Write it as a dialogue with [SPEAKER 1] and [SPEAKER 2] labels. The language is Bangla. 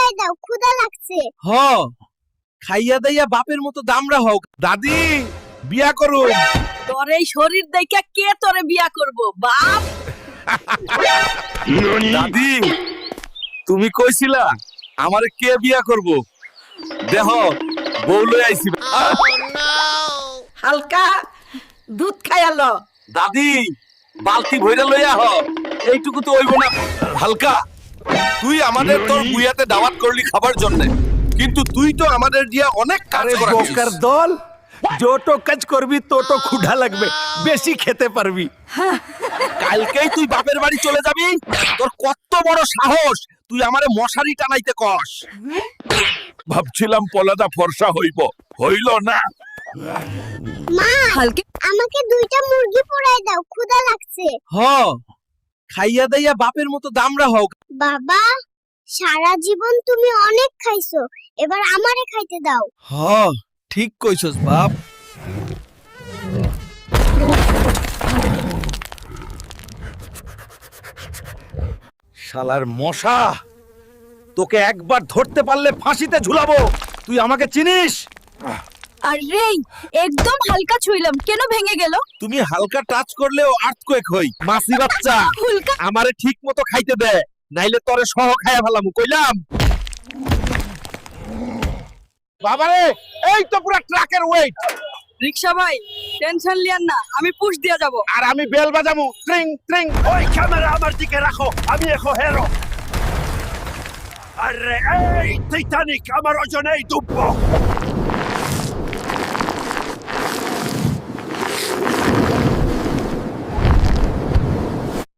[SPEAKER 1] পুরাই দাও, ক্ষুধা লাগছে।
[SPEAKER 2] হ খাইয়া দাইয়া বাপের মতো দামরা হোক। দাদি বিয়া করুন।
[SPEAKER 3] তোর এই শরীর দেখে কে তোরে বিয়া করব বাপ?
[SPEAKER 2] দাদি তুমি কইছিলা আমারে কে বিয়া করব? দেহ বউ লই আইছি।
[SPEAKER 3] হালকা দুধ খাইয়ালো।
[SPEAKER 2] দাদি বালতি ভইরা লইয়া হ, এইটুকু তো হইব না। হালকা তুই আমাদের তোর বুয়াতে দাওয়াত করলি খাবার জন্য, কিন্তু তুই তো আমাদের দিয়া অনেক কাজ করাছিস।
[SPEAKER 4] বোকার দল, যত কাজ করবি তত ক্ষুধা লাগবে, বেশি খেতে পারবি।
[SPEAKER 2] কালকেই তুই বাপের বাড়ি চলে যাবি? তোর কত বড় সাহস, তুই আমারে মশারি টানাইতে কস? ভাবছিলাম পলাদা ফর্সা হইব, হইল না।
[SPEAKER 1] মা,
[SPEAKER 3] হালকা
[SPEAKER 1] আমাকে 2টা মুরগি পুরাই দাও, ক্ষুধা লাগছে।
[SPEAKER 2] হ খাইয়া দাইয়া বাপের মতো দামরা হোক।
[SPEAKER 1] বাবা, সারা জীবন তুমি অনেক খাইছো, এবার আমারে খাইতে দাও।
[SPEAKER 2] হ ঠিক কইছস বাপ।
[SPEAKER 4] শালার মশা, তোকে একবার ধরতে পারলে ফাঁসিতে ঝুলাবো। তুই আমাকে চিনিস?
[SPEAKER 3] আরে একদম হালকা ছুইলাম, কেন ভেঙে গেল?
[SPEAKER 2] তুমি হালকা টাচ করলেও আর্থকোয়েক হই। মাসি বাচ্চা
[SPEAKER 3] হুলকা
[SPEAKER 2] আমারে ঠিক মতো খাইতে দে, নাইলে তরে সহ খাইয়া ফেলামু, কইলাম। বাবারে এই তো পুরা ট্রাকের ওয়েট।
[SPEAKER 3] রিকশা ভাই টেনশন লিয়েন না, আমি পুশ দিয়ে যাব।
[SPEAKER 2] আর আমি বেল বাজামু, ট্রিং ট্রিং।
[SPEAKER 4] ওই ক্যামেরা আমার দিকে রাখো, আমি এখন হেরো। আরে এই টাইটানিক আমার ওজনেই ডুববো।